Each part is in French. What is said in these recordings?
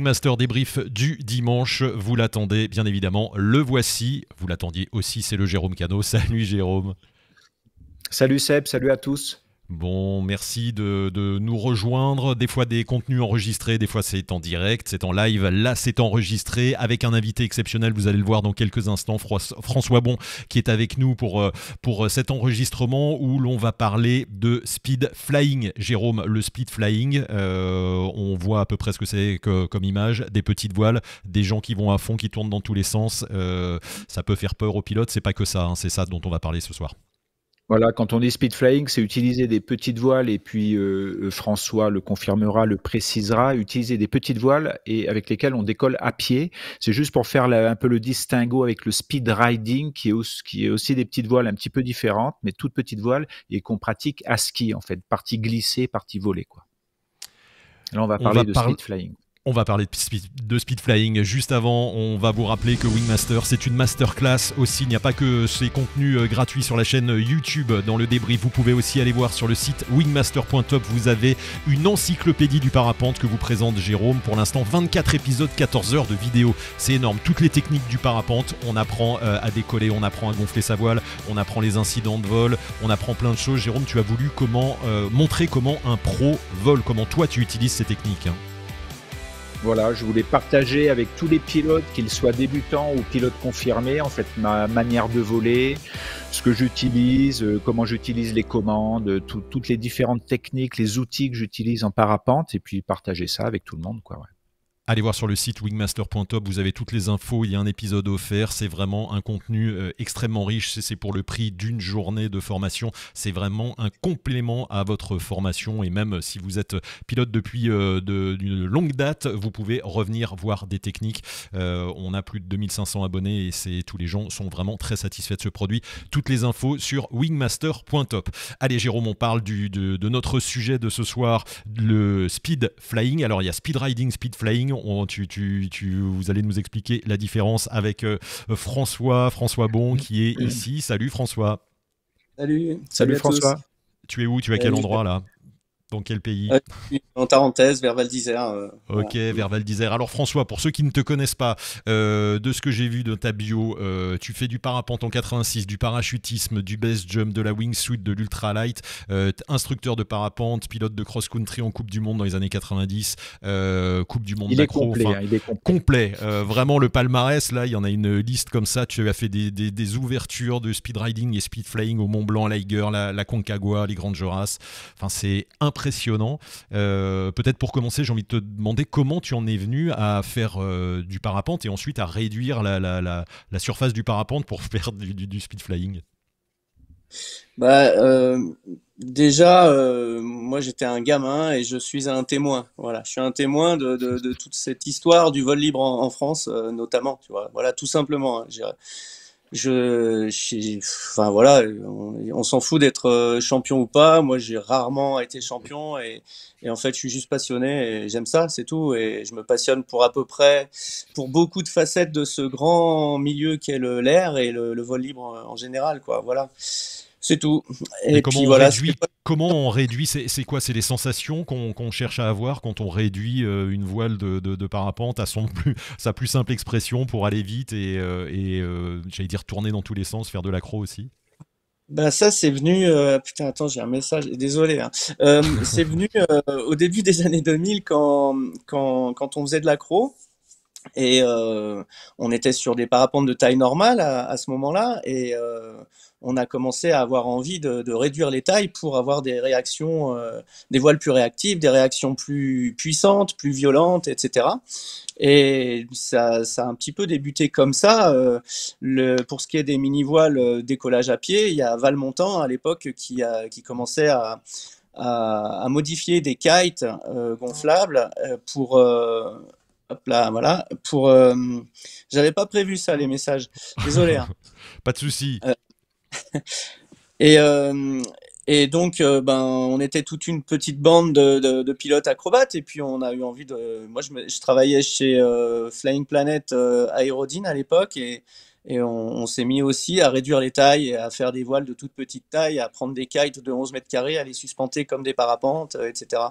Wingmaster débrief du dimanche. Vous l'attendez, bien évidemment. Le voici. Vous l'attendiez aussi, c'est le Jérôme Cano. Salut Jérôme. Salut Seb, salut à tous. Bon, merci de nous rejoindre. Des fois des contenus enregistrés, des fois c'est en direct, c'est en live. Là, c'est enregistré avec un invité exceptionnel. Vous allez le voir dans quelques instants, François Bon, qui est avec nous pour cet enregistrement où l'on va parler de speed flying. Jérôme, le speed flying, on voit à peu près ce que c'est comme image, des petites voiles, des gens qui vont à fond, qui tournent dans tous les sens. Ça peut faire peur aux pilotes, c'est pas que ça, hein, c'est ça dont on va parler ce soir. Voilà, quand on dit speed flying, c'est utiliser des petites voiles et puis François le confirmera, le précisera, utiliser des petites voiles et avec lesquelles on décolle à pied. C'est juste pour faire un peu le distinguo avec le speed riding qui est aussi des petites voiles un petit peu différentes, mais toutes petites voiles et qu'on pratique à ski en fait, partie glissée, partie volée quoi. Là, on va parler de speed flying. On va parler de speed flying. Juste avant, on va vous rappeler que Wingmaster, c'est une masterclass aussi. Il n'y a pas que ces contenus gratuits sur la chaîne YouTube dans le débrief. Vous pouvez aussi aller voir sur le site wingmaster.top. Vous avez une encyclopédie du parapente que vous présente Jérôme. Pour l'instant, 24 épisodes, 14 heures de vidéo. C'est énorme. Toutes les techniques du parapente. On apprend à décoller, on apprend à gonfler sa voile, on apprend les incidents de vol, on apprend plein de choses. Jérôme, tu as voulu montrer comment un pro vole, comment toi tu utilises ces techniques, hein. Voilà, je voulais partager avec tous les pilotes, qu'ils soient débutants ou pilotes confirmés, en fait, ma manière de voler, ce que j'utilise, comment j'utilise les commandes, toutes les différentes techniques, les outils que j'utilise en parapente, et puis partager ça avec tout le monde, quoi. Ouais. Allez voir sur le site wingmaster.top, vous avez toutes les infos, il y a un épisode offert, c'est vraiment un contenu extrêmement riche, c'est pour le prix d'une journée de formation, c'est vraiment un complément à votre formation et même si vous êtes pilote depuis d'une longue date, vous pouvez revenir voir des techniques. On a plus de 2500 abonnés et tous les gens sont vraiment très satisfaits de ce produit. Toutes les infos sur wingmaster.top. Allez Jérôme, on parle de notre sujet de ce soir, le speed flying. Alors il y a speed riding, speed flying. Vous allez nous expliquer la différence avec François Bon qui est ici. Salut François. Salut François. Tous. Tu es où? Tu es à quel endroit là? Dans quel pays? En Tarentaise, vers Val d'Isère. Ok, voilà. Vers Val d'Isère. Alors François, pour ceux qui ne te connaissent pas, de ce que j'ai vu de ta bio, tu fais du parapente en 86, du parachutisme, du base jump, de la wingsuit, de l'ultralight, instructeur de parapente, pilote de cross-country en Coupe du Monde dans les années 90, Coupe du Monde d'accro. Il est complet. Vraiment le palmarès, là, il y en a une liste comme ça. Tu as fait des ouvertures de speed riding et speed flying au Mont Blanc, l'Aiger, la Concagua, les Grandes Jorasses. Enfin, c'est impressionnant. Peut-être pour commencer, j'ai envie de te demander comment tu en es venu à faire du parapente et ensuite à réduire la surface du parapente pour faire du speed flying. Déjà, moi j'étais un gamin et je suis un témoin. Voilà, je suis un témoin de toute cette histoire du vol libre en France, notamment. Tu vois, voilà, tout simplement. Hein, enfin voilà, on s'en fout d'être champion ou pas. Moi, j'ai rarement été champion et en fait, je suis juste passionné et j'aime ça, c'est tout. Et je me passionne pour beaucoup de facettes de ce grand milieu qu'est l'air et le vol libre en général, quoi. Voilà, c'est tout. Et comment on réduit, c'est quoi? C'est les sensations qu'on cherche à avoir quand on réduit une voile de parapente à sa plus simple expression pour aller vite et j'allais dire tourner dans tous les sens, faire de l'accro aussi. Ça c'est venu putain attends j'ai un message désolé hein. C'est venu au début des années 2000 quand on faisait de l'accro et on était sur des parapentes de taille normale à ce moment-là et on a commencé à avoir envie de réduire les tailles pour avoir des réactions, des voiles plus réactives, des réactions plus puissantes, plus violentes, etc. Et ça a un petit peu débuté comme ça. Pour ce qui est des mini-voiles décollage à pied, il y a Valmontant à l'époque qui commençait à modifier des kites gonflables pour... hop là, voilà. J'avais pas prévu ça, les messages. Désolé. Hein. Pas de souci. Et donc, on était toute une petite bande de pilotes acrobates et puis on a eu envie de... Moi, je travaillais chez Flying Planet Aerodyne à l'époque et Et on s'est mis aussi à réduire les tailles, et à faire des voiles de toute petite taille, à prendre des kites de 11 mètres carrés, à les suspenter comme des parapentes, etc.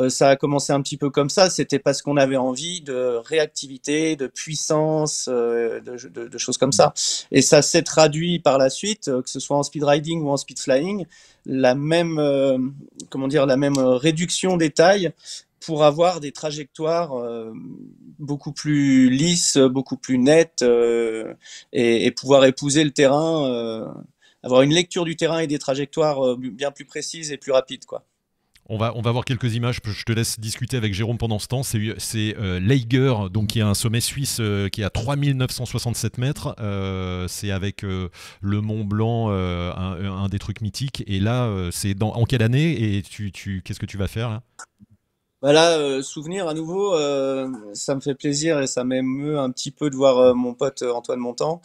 Ça a commencé un petit peu comme ça. C'était parce qu'on avait envie de réactivité, de puissance, de choses comme ça. Et ça s'est traduit par la suite, que ce soit en speed riding ou en speed flying, la même, la même réduction des tailles pour avoir des trajectoires beaucoup plus lisses, beaucoup plus nettes, et pouvoir épouser le terrain, avoir une lecture du terrain et des trajectoires bien plus précises et plus rapides, quoi. On va voir quelques images. Je te laisse discuter avec Jérôme pendant ce temps. C'est l'Eiger, donc qui est un sommet suisse qui est à 3967 mètres. C'est avec le Mont Blanc, un des trucs mythiques. Et là, c'est en quelle année? Et qu'est-ce que tu vas faire là? Voilà, souvenir à nouveau, ça me fait plaisir et ça m'émeut un petit peu de voir mon pote Antoine Montan.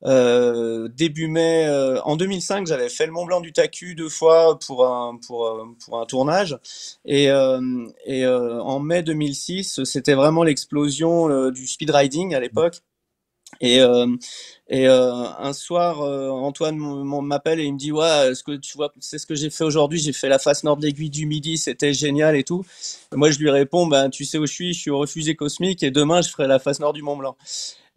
Début mai, en 2005, j'avais fait le Mont Blanc du Tacu 2 fois pour un tournage. En mai 2006, c'était vraiment l'explosion du speed riding à l'époque. Et, euh, un soir, Antoine m'appelle et il me dit, ouais, ce que tu vois, c'est ce que j'ai fait aujourd'hui. J'ai fait la face nord de l'aiguille du Midi, c'était génial et tout. Et moi, je lui réponds, ben, tu sais où je suis au Refusé Cosmique et demain, je ferai la face nord du Mont Blanc.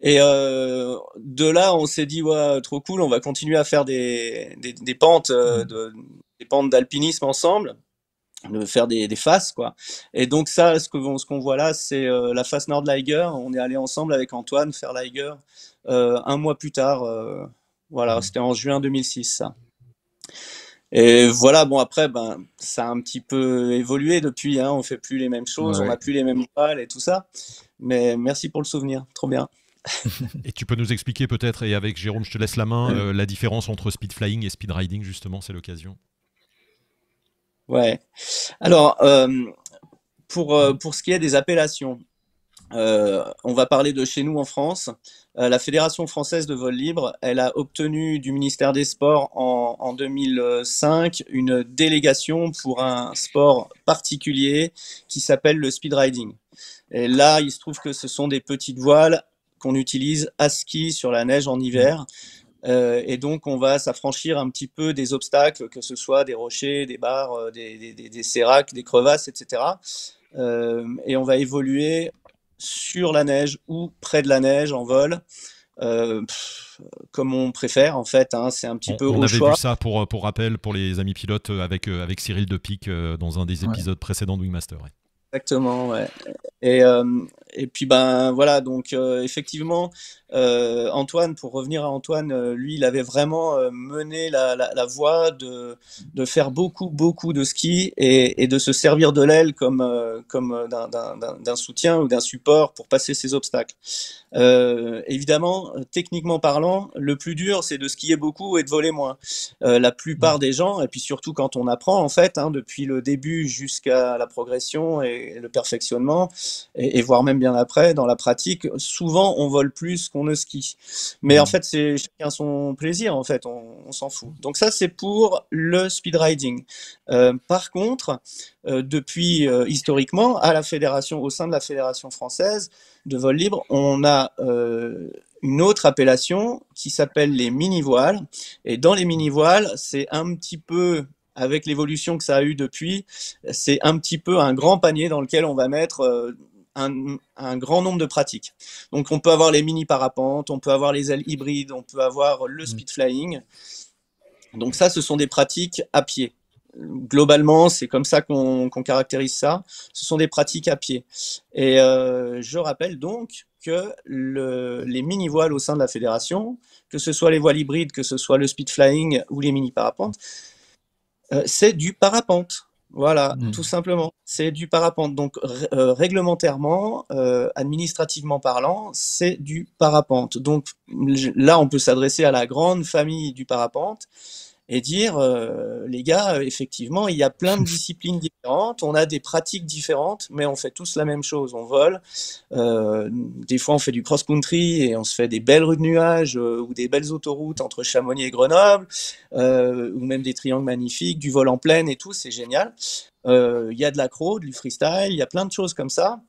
Et de là, on s'est dit, ouais, trop cool, on va continuer à faire des pentes, des pentes d'alpinisme ensemble, de faire des faces, quoi. Et donc ça, ce qu'on voit là, c'est la face nord de l'Eiger. On est allé ensemble avec Antoine faire l'Eiger un mois plus tard. Voilà, c'était en juin 2006, ça. Et voilà, bon après, ben, ça a un petit peu évolué depuis, hein, on fait plus les mêmes choses, on n'a plus les mêmes balles et tout ça. Mais merci pour le souvenir, trop bien. Et tu peux nous expliquer peut-être, et avec Jérôme, je te laisse la main, la différence entre speed flying et speed riding, justement, c'est l'occasion. Ouais. Alors, pour ce qui est des appellations, on va parler de chez nous en France. La Fédération française de vol libre, elle a obtenu du ministère des Sports en 2005 une délégation pour un sport particulier qui s'appelle le speed riding. Et là, il se trouve que ce sont des petites voiles qu'on utilise à ski sur la neige en hiver. Et donc, on va s'affranchir un petit peu des obstacles, que ce soit des rochers, des barres, des séracs, des crevasses, etc. Et on va évoluer sur la neige ou près de la neige en vol, comme on préfère en fait, hein, c'est un petit peu on au avait choix. vu ça pour rappel pour les amis pilotes avec Cyril Depic dans un des épisodes précédents de Wingmaster. Ouais. Exactement, ouais. Et puis ben voilà, donc effectivement, Antoine, pour revenir à Antoine, lui, il avait vraiment mené la voie de faire beaucoup de ski et de se servir de l'aile comme d'un soutien ou d'un support pour passer ces obstacles. Évidemment, techniquement parlant, le plus dur, c'est de skier beaucoup et de voler moins. La plupart des gens, et puis surtout quand on apprend, en fait, hein, depuis le début jusqu'à la progression et le perfectionnement, et voire même bien après, dans la pratique, souvent on vole plus qu'on ne skie. Mais en fait, c'est chacun son plaisir, en fait, on s'en fout. Donc ça, c'est pour le speed riding. Par contre, depuis historiquement, à la fédération, au sein de la Fédération française de vol libre, on a une autre appellation qui s'appelle les mini-voiles. Et dans les mini-voiles, c'est un petit peu, avec l'évolution que ça a eu depuis, c'est un petit peu un grand panier dans lequel on va mettre un grand nombre de pratiques. Donc on peut avoir les mini-parapentes, on peut avoir les ailes hybrides, on peut avoir le speed flying. Donc ça, ce sont des pratiques à pied. Globalement, c'est comme ça qu'on caractérise ça. Ce sont des pratiques à pied. Et je rappelle donc que les mini-voiles au sein de la fédération, que ce soit les voiles hybrides, que ce soit le speed flying ou les mini-parapentes, c'est du parapente. Voilà, tout simplement, c'est du parapente. Donc réglementairement, administrativement parlant, c'est du parapente. Donc là, on peut s'adresser à la grande famille du parapente et dire, les gars, effectivement, il y a plein de disciplines différentes, on a des pratiques différentes, mais on fait tous la même chose, on vole. Des fois, on fait du cross-country et on se fait des belles rues de nuages ou des belles autoroutes entre Chamonix et Grenoble, ou même des triangles magnifiques, du vol en plaine et tout, c'est génial. Il y a de l'accro, du freestyle, il y a plein de choses comme ça.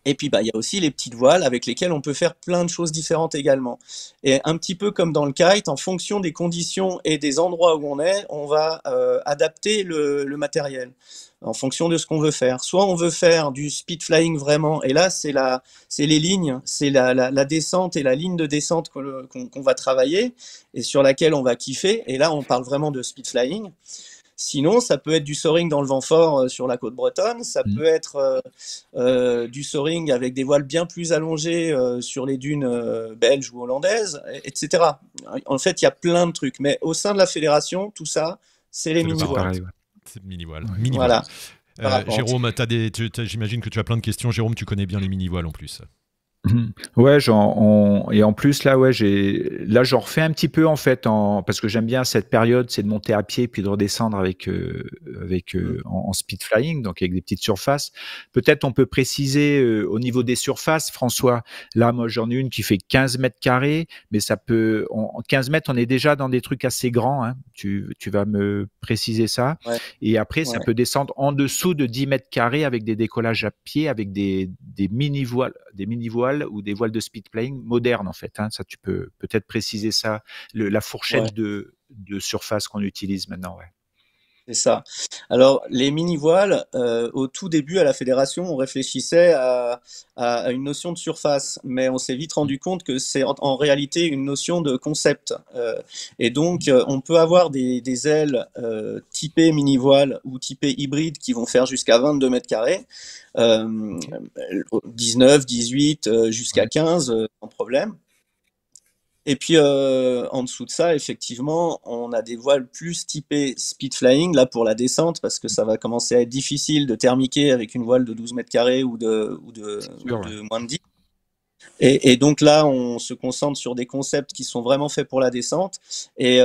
Et puis, il y a aussi les petites voiles avec lesquelles on peut faire plein de choses différentes également. Et un petit peu comme dans le kite, en fonction des conditions et des endroits où on va adapter le matériel en fonction de ce qu'on veut faire. Soit on veut faire du speed flying vraiment, et là, c'est les lignes, c'est la descente et la ligne de descente qu'on va travailler et sur laquelle on va kiffer. Et là, on parle vraiment de speed flying. Sinon, ça peut être du soaring dans le vent fort sur la côte bretonne, ça peut être du soaring avec des voiles bien plus allongées sur les dunes belges ou hollandaises, etc. En fait, il y a plein de trucs, mais au sein de la fédération, tout ça, c'est les mini-voiles. C'est mini-voiles. Voilà. Jérôme, j'imagine que tu as plein de questions. Jérôme, tu connais bien les mini-voiles en plus. Ouais, et en plus là, j'en refais un petit peu en fait, parce que j'aime bien cette période, c'est de monter à pied puis de redescendre en speed flying, donc avec des petites surfaces. Peut-être on peut préciser au niveau des surfaces, François. Là, moi, j'en ai une qui fait 15 mètres carrés, mais en 15 mètres, on est déjà dans des trucs assez grands. Hein. Tu vas me préciser ça. Ouais. Et après, ça peut descendre en dessous de 10 mètres carrés avec des décollages à pied, avec des mini-voiles ou des voiles de speed flying modernes en fait. Hein. Ça, tu peux peut-être préciser ça, la fourchette de surface qu'on utilise maintenant. Ouais. C'est ça. Alors, les mini-voiles, au tout début à la fédération, on réfléchissait à une notion de surface, mais on s'est vite rendu compte que c'est en réalité une notion de concept. Et donc, on peut avoir des ailes typées mini-voiles ou typées hybrides qui vont faire jusqu'à 22 mètres carrés, 19, 18, jusqu'à 15, sans problème. Et puis en dessous de ça, effectivement, on a des voiles plus typées speed flying, là pour la descente, parce que ça va commencer à être difficile de thermiquer avec une voile de 12 mètres carrés ou de moins de 10. Et donc là, on se concentre sur des concepts qui sont vraiment faits pour la descente. Et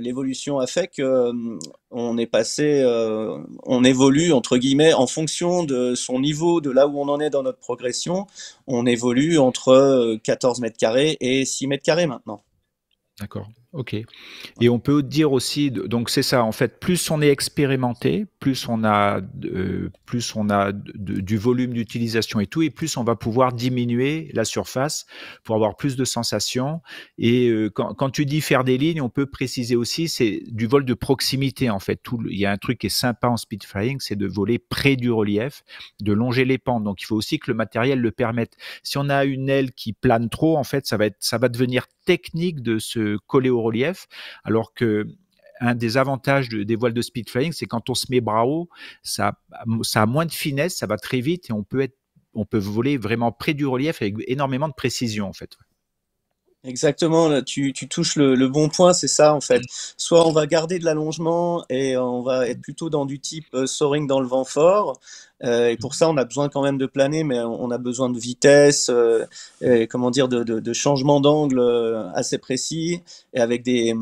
l'évolution a fait que on évolue entre guillemets en fonction de son niveau, de là où on en est dans notre progression. On évolue entre 14 mètres carrés et 6 mètres carrés maintenant. D'accord. Ok. Et on peut dire aussi, donc c'est ça, en fait, plus on est expérimenté, plus on a du volume d'utilisation et tout, et plus on va pouvoir diminuer la surface pour avoir plus de sensations. Et quand tu dis faire des lignes, on peut préciser aussi, c'est du vol de proximité, en fait. Il y a un truc qui est sympa en speed flying, c'est de voler près du relief, de longer les pentes. Donc il faut aussi que le matériel le permette. Si on a une aile qui plane trop, en fait, ça va devenir technique de se coller au relief, alors que un des avantages des voiles de speed flying, c'est quand on se met bras haut, ça a moins de finesse, ça va très vite et on peut voler vraiment près du relief avec énormément de précision en fait. Exactement, là, tu touches le bon point, c'est ça en fait. Soit on va garder de l'allongement et on va être plutôt dans du type soaring dans le vent fort. Et pour ça, on a besoin quand même de planer, mais on a besoin de vitesse, et comment dire, de changement d'angle assez précis et avec des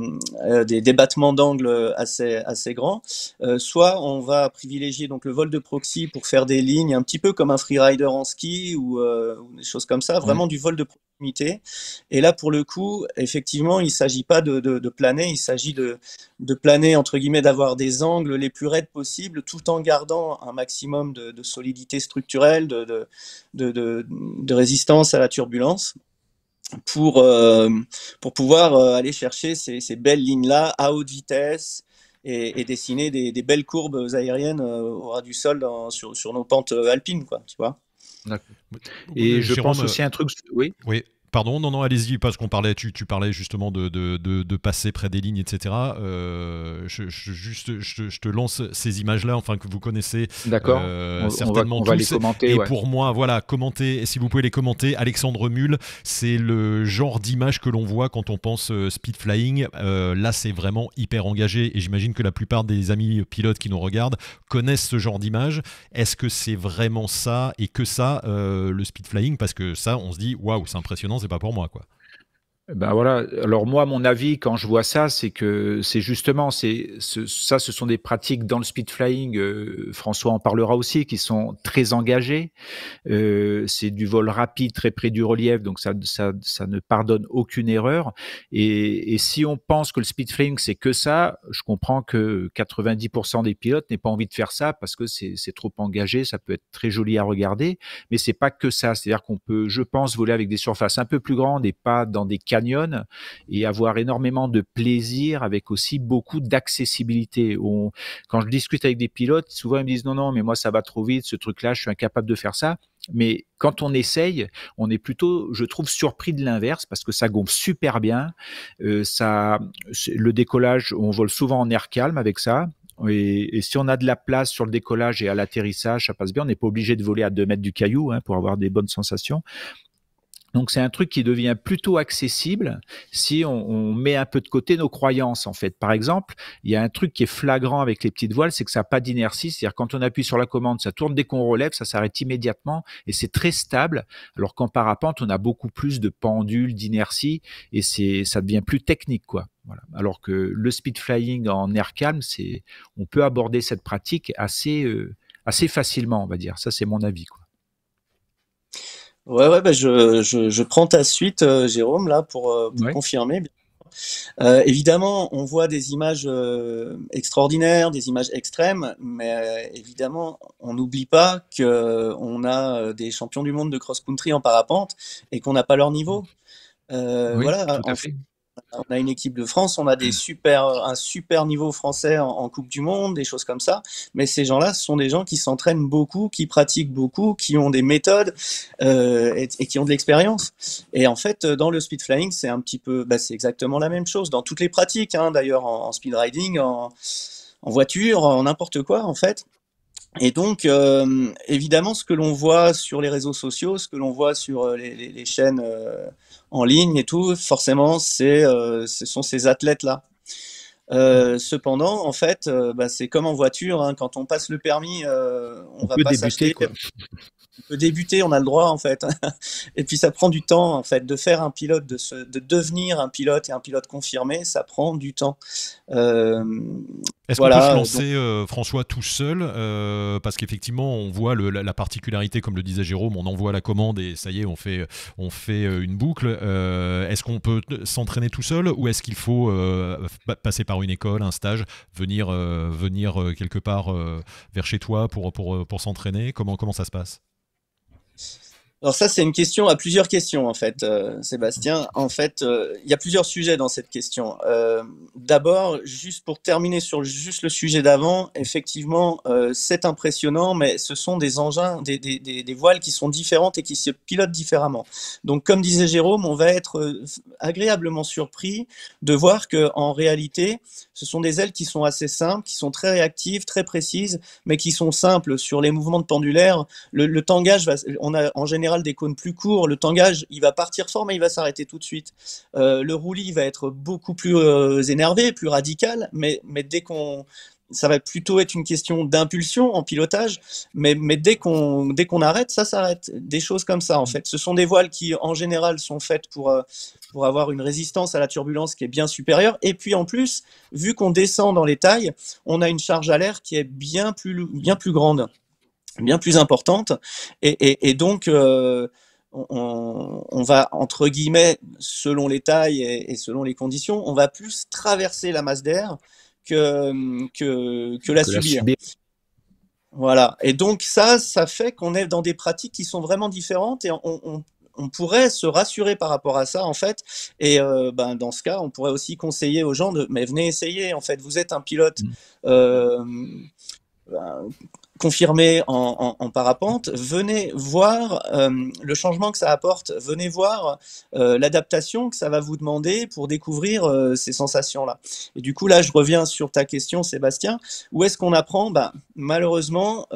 battements d'angle assez grands. Soit on va privilégier donc le vol de proxy pour faire des lignes un petit peu comme un freerider en ski ou des choses comme ça, vraiment du vol de proximité. Et là, pour le coup, effectivement, il ne s'agit pas de planer, il s'agit de planer, entre guillemets, d'avoir des angles les plus raides possibles, tout en gardant un maximum de solidité structurelle, de résistance à la turbulence, pour pouvoir aller chercher ces belles lignes-là à haute vitesse et dessiner des belles courbes aériennes au ras du sol sur nos pentes alpines, quoi, tu vois. D'accord. Et je pense aussi un truc... Oui. Pardon, non, allez-y, parce qu'on parlait, tu parlais justement de passer près des lignes, etc. Je te lance ces images-là, enfin que vous connaissez certainement on va les commenter. Et pour moi, voilà, commentez, si vous pouvez les commenter. Alexandre Mule, c'est le genre d'image que l'on voit quand on pense speed flying. Là, c'est vraiment hyper engagé, et j'imagine que la plupart des amis pilotes qui nous regardent connaissent ce genre d'image. Est-ce que c'est vraiment ça et que ça, le speed flying? Parce que ça, on se dit, waouh, c'est impressionnant. C'est pas pour moi, quoi. Ben voilà. Alors moi, mon avis, quand je vois ça, c'est que c'est justement, ce sont des pratiques dans le speed flying. François en parlera aussi, qui sont très engagées. C'est du vol rapide, très près du relief, donc ça ne pardonne aucune erreur. Et si on pense que le speed flying c'est que ça, je comprends que 90% des pilotes n'aient pas envie de faire ça parce que c'est trop engagé. Ça peut être très joli à regarder, mais c'est pas que ça. C'est-à-dire qu'on peut, je pense, voler avec des surfaces un peu plus grandes et pas dans des canyons et avoir énormément de plaisir avec aussi beaucoup d'accessibilité. Quand je discute avec des pilotes, souvent ils me disent non, non, mais moi ça va trop vite, ce truc-là, je suis incapable de faire ça. Mais quand on essaye, on est plutôt, je trouve, surpris de l'inverse parce que ça gonfle super bien. Le décollage, on vole souvent en air calme avec ça. Et si on a de la place sur le décollage et à l'atterrissage, ça passe bien. On n'est pas obligé de voler à 2 mètres du caillou pour avoir des bonnes sensations. Donc c'est un truc qui devient plutôt accessible si on met un peu de côté nos croyances en fait. Par exemple, il y a un truc qui est flagrant avec les petites voiles, c'est que ça n'a pas d'inertie. C'est-à-dire quand on appuie sur la commande, ça tourne dès qu'on relève, ça s'arrête immédiatement et c'est très stable. Alors qu'en parapente, on a beaucoup plus de pendules, d'inertie et ça devient plus technique quoi. Voilà. Alors que le speed flying en air calme, on peut aborder cette pratique assez facilement, on va dire. Ça c'est mon avis quoi. Ouais, ouais, bah je prends ta suite, Jérôme, là, pour Ouais. confirmer. Évidemment, on voit des images extraordinaires, des images extrêmes, mais évidemment, on n'oublie pas qu'on a des champions du monde de cross-country en parapente et qu'on n'a pas leur niveau. Oui, Voilà, tout à fait. on a une équipe de France, on a un super niveau français en Coupe du Monde, des choses comme ça. Mais ces gens-là, ce sont des gens qui s'entraînent beaucoup, qui pratiquent beaucoup, qui ont des méthodes et qui ont de l'expérience. Et en fait, dans le speed flying, c'est un petit peu, c'est exactement la même chose dans toutes les pratiques, hein, d'ailleurs en speed riding, en voiture, en n'importe quoi, en fait. Et donc, évidemment, ce que l'on voit sur les réseaux sociaux, ce que l'on voit sur les chaînes en ligne et tout, forcément, ce sont ces athlètes-là. Cependant, en fait, c'est comme en voiture, hein, quand on passe le permis, on On va peut pas débuter s'acheter. quoi. On peut débuter, on a le droit en fait. Et puis ça prend du temps en fait de faire un pilote, de devenir un pilote et un pilote confirmé, ça prend du temps. Euh, Est-ce qu'on peut se voilà. Donc lancer, François, tout seul parce qu'effectivement, on voit la particularité, comme le disait Jérôme, on envoie la commande et ça y est, on fait une boucle. Est-ce qu'on peut s'entraîner tout seul ou est-ce qu'il faut passer par une école, un stage, venir quelque part vers chez toi pour s'entraîner? Comment ça se passe? Alors ça, c'est une question à plusieurs questions, en fait, Sébastien. En fait, il y a plusieurs sujets dans cette question. D'abord, juste pour terminer sur juste le sujet d'avant, effectivement, c'est impressionnant, mais ce sont des engins, des voiles qui sont différentes et qui se pilotent différemment. Donc, comme disait Jérôme, on va être agréablement surpris de voir que en réalité, ce sont des ailes qui sont assez simples, qui sont très réactives, très précises, mais qui sont simples sur les mouvements de pendulaire. Le tangage, on a en général des cônes plus courts. Le tangage, il va partir fort, mais il va s'arrêter tout de suite. Le roulis va être beaucoup plus énervé, plus radical, mais ça va plutôt être une question d'impulsion en pilotage, mais dès qu'on arrête, ça s'arrête. Des choses comme ça, en fait. Ce sont des voiles qui, en général, sont faites pour avoir une résistance à la turbulence qui est bien supérieure. Et puis, en plus, vu qu'on descend dans les tailles, on a une charge à l'air qui est bien plus grande, bien plus importante, et donc on va, entre guillemets, selon les tailles et selon les conditions, on va plus traverser la masse d'air que la Que la subir. subir. Voilà, et donc ça fait qu'on est dans des pratiques qui sont vraiment différentes, et on pourrait se rassurer par rapport à ça en fait, et dans ce cas on pourrait aussi conseiller aux gens mais venez essayer, en fait, vous êtes un pilote euh, confirmé en parapente, venez voir le changement que ça apporte, venez voir l'adaptation que ça va vous demander pour découvrir ces sensations-là. Et du coup, là, je reviens sur ta question, Sébastien. Où est-ce qu'on apprend? Malheureusement,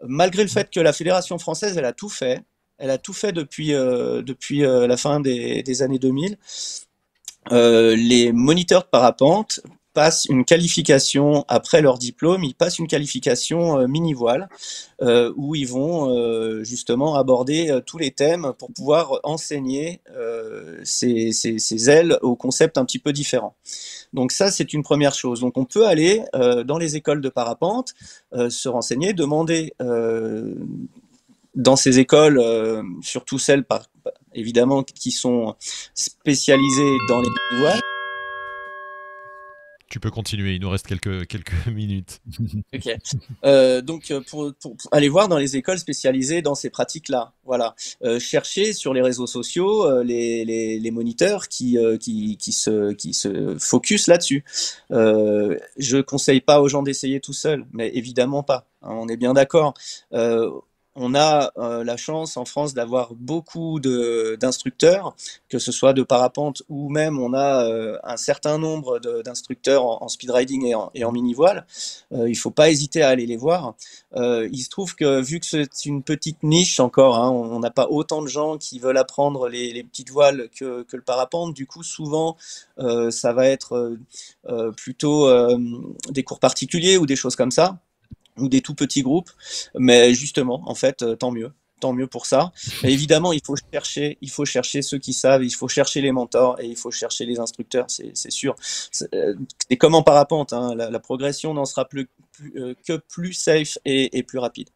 malgré le fait que la Fédération française, elle a tout fait depuis la fin des années 2000, les moniteurs de parapente passent une qualification après leur diplôme, ils passent une qualification mini-voile où ils vont justement aborder tous les thèmes pour pouvoir enseigner ces ailes aux concepts un petit peu différents. Donc ça, c'est une première chose. Donc on peut aller dans les écoles de parapente, se renseigner, demander dans ces écoles, surtout celles évidemment qui sont spécialisées dans les voiles. Tu peux continuer, il nous reste quelques minutes. Ok. Donc, pour aller voir dans les écoles spécialisées dans ces pratiques-là, voilà. Chercher sur les réseaux sociaux les moniteurs qui se focus là-dessus. Je conseille pas aux gens d'essayer tout seul, mais évidemment pas. Hein, on est bien d'accord. On a la chance en France d'avoir beaucoup d'instructeurs, que ce soit de parapente ou même on a un certain nombre d'instructeurs en speed riding et en mini-voile. Il faut pas hésiter à aller les voir. Il se trouve que vu que c'est une petite niche encore, hein, on n'a pas autant de gens qui veulent apprendre les petites voiles que le parapente. Du coup, souvent, ça va être plutôt des cours particuliers ou des choses comme ça, ou des tout petits groupes, mais justement, en fait, tant mieux pour ça. Et évidemment, il faut chercher ceux qui savent, il faut chercher les mentors et il faut chercher les instructeurs, c'est sûr. C'est comme en parapente, hein, la progression n'en sera que plus safe et plus rapide.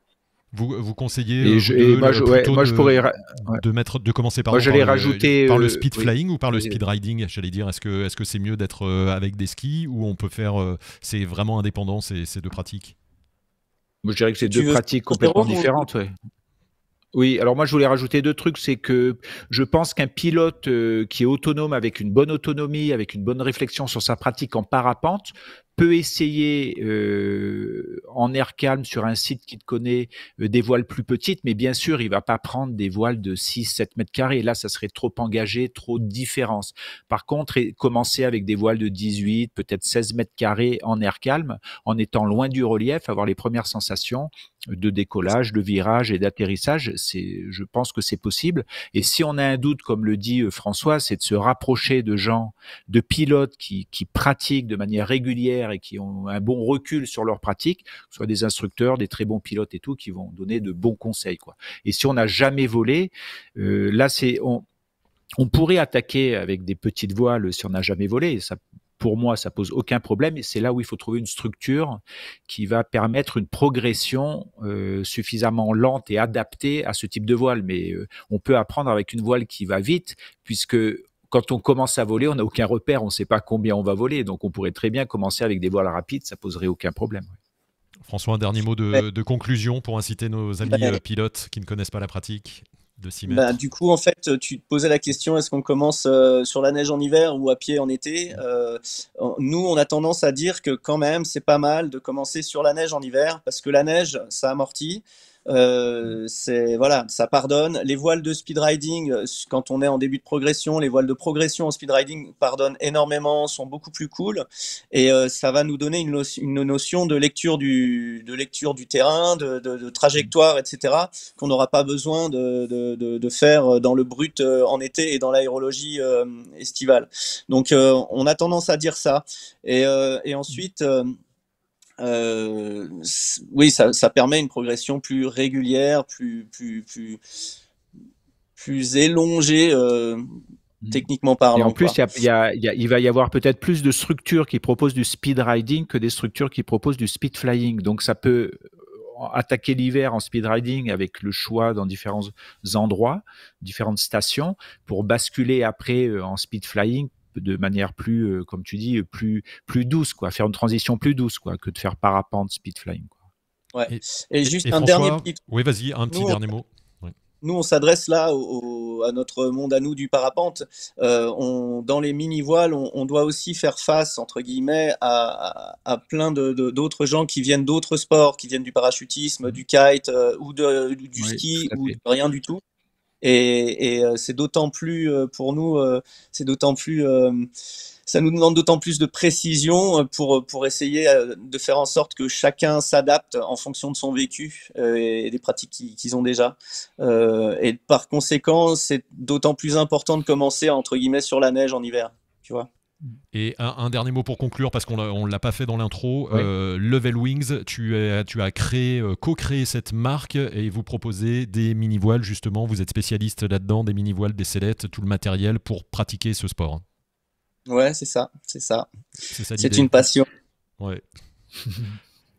Vous conseillez de commencer par le speed flying ou par le speed riding, j'allais dire. Est-ce que c'est mieux d'être avec des skis ou on peut faire c'est vraiment indépendant ces deux pratiques? Moi, je dirais que c'est deux pratiques complètement différentes. Ouais. Oui, alors moi je voulais rajouter deux trucs, c'est que je pense qu'un pilote qui est autonome, avec une bonne autonomie, avec une bonne réflexion sur sa pratique en parapente, peut essayer en air calme sur un site qu'il connaît des voiles plus petites, mais bien sûr il va pas prendre des voiles de 6-7 mètres carrés, là ça serait trop engagé, trop de différence. Par contre, commencer avec des voiles de 18, peut-être 16 mètres carrés en air calme, en étant loin du relief, avoir les premières sensations de décollage, de virage et d'atterrissage, je pense que c'est possible. Et si on a un doute, comme le dit François, c'est de se rapprocher de gens, de pilotes qui pratiquent de manière régulière et qui ont un bon recul sur leur pratique, soit des instructeurs, des très bons pilotes et tout, qui vont donner de bons conseils, quoi. Et si on n'a jamais volé, là on pourrait attaquer avec des petites voiles si on n'a jamais volé. Ça, pour moi, ça pose aucun problème. Et c'est là où il faut trouver une structure qui va permettre une progression suffisamment lente et adaptée à ce type de voile. Mais on peut apprendre avec une voile qui va vite, puisque quand on commence à voler, on n'a aucun repère, on ne sait pas combien on va voler. Donc on pourrait très bien commencer avec des voiles rapides, ça poserait aucun problème. François, un dernier mot de conclusion pour inciter nos amis pilotes qui ne connaissent pas la pratique de s'y mettre. Du coup, en fait, tu te posais la question, est-ce qu'on commence sur la neige en hiver ou à pied en été? Nous, on a tendance à dire que quand même, c'est pas mal de commencer sur la neige en hiver, parce que la neige, ça amortit. Voilà, ça pardonne. Les voiles de speed riding, quand on est en début de progression, les voiles de progression en speed riding pardonnent énormément, sont beaucoup plus cool, et ça va nous donner une notion de lecture du terrain, de trajectoire, etc., qu'on n'aura pas besoin de faire dans le brut en été et dans l'aérologie estivale. Donc on a tendance à dire ça, et ensuite oui, ça permet une progression plus régulière, plus élongée, techniquement parlant. Et en plus, il va y avoir peut-être plus de structures qui proposent du speed riding que des structures qui proposent du speed flying. Donc, ça peut attaquer l'hiver en speed riding avec le choix dans différents endroits, différentes stations, pour basculer après en speed flying de manière plus, comme tu dis, plus douce, quoi. Faire une transition plus douce, quoi, que de faire parapente, speed flying, quoi. Ouais. Et juste un François, dernier petit. Oui, vas-y, un petit dernier mot. Oui. Nous, on s'adresse là à notre monde à nous du parapente. Dans les mini-voiles, on doit aussi faire face, entre guillemets, à plein d'autres gens qui viennent d'autres sports, qui viennent du parachutisme, du kite ou du ski ou rien du tout. Et c'est d'autant plus pour nous, c'est d'autant plus, ça nous demande d'autant plus de précision pour essayer de faire en sorte que chacun s'adapte en fonction de son vécu et des pratiques qu'ils ont déjà. Et par conséquent, c'est d'autant plus important de commencer entre guillemets sur la neige en hiver, tu vois. Et un dernier mot pour conclure, parce qu'on ne l'a pas fait dans l'intro. Ouais. Level Wings, tu as co-créé cette marque et vous proposez des mini-voiles, justement. Vous êtes spécialiste là-dedans, des mini-voiles, des sellettes, tout le matériel pour pratiquer ce sport. Ouais, c'est ça, c'est ça. C'est ça C'est l'idée. une passion. Ouais.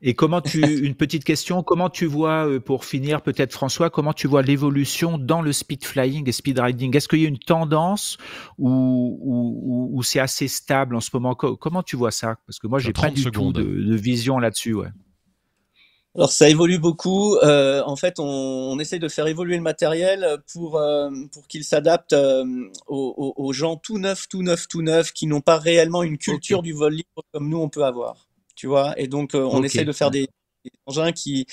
Et une petite question, comment tu vois, pour finir peut-être François, comment tu vois l'évolution dans le speed flying et speed riding? Est-ce qu'il y a une tendance ou c'est assez stable en ce moment? Comment tu vois ça? Parce que moi, j'ai pas 30 du tout secondes. de vision là-dessus. Ouais. Alors ça évolue beaucoup. En fait, on essaye de faire évoluer le matériel pour qu'il s'adapte aux gens tout neufs, qui n'ont pas réellement une culture du vol libre comme nous on peut avoir. Tu vois? Et donc on essaye de faire des engins qui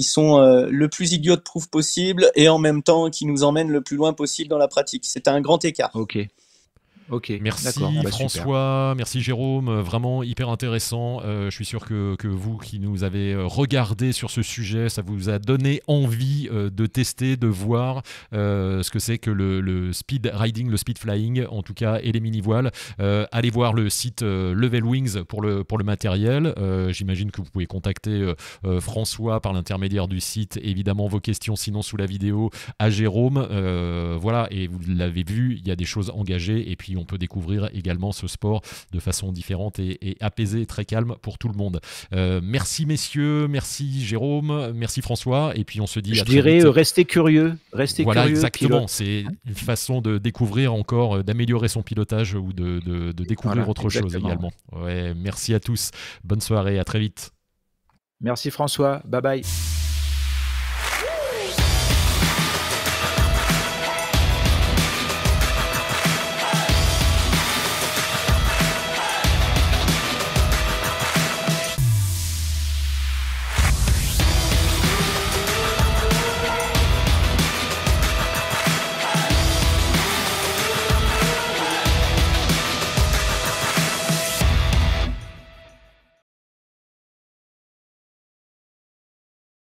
sont le plus idiot-proof possible et en même temps qui nous emmènent le plus loin possible dans la pratique. C'est un grand écart. Ok, merci d'accord. François, merci Jérôme, vraiment hyper intéressant. Je suis sûr que vous qui nous avez regardé sur ce sujet, ça vous a donné envie de tester, de voir ce que c'est que le speed riding, le speed flying en tout cas, et les mini-voiles. Allez voir le site Level Wings pour le matériel. J'imagine que vous pouvez contacter François par l'intermédiaire du site, évidemment vos questions sinon sous la vidéo à Jérôme. Voilà, et vous l'avez vu, il y a des choses engagées et puis on peut découvrir également ce sport de façon différente et apaisée, très calme pour tout le monde. Merci messieurs, merci Jérôme, merci François, et puis on se dit Je à très dirais vite. restez curieux. Voilà, curieux, exactement, c'est une façon de découvrir encore, d'améliorer son pilotage ou de découvrir autre chose également. Ouais, merci à tous, bonne soirée, à très vite. Merci François, bye bye.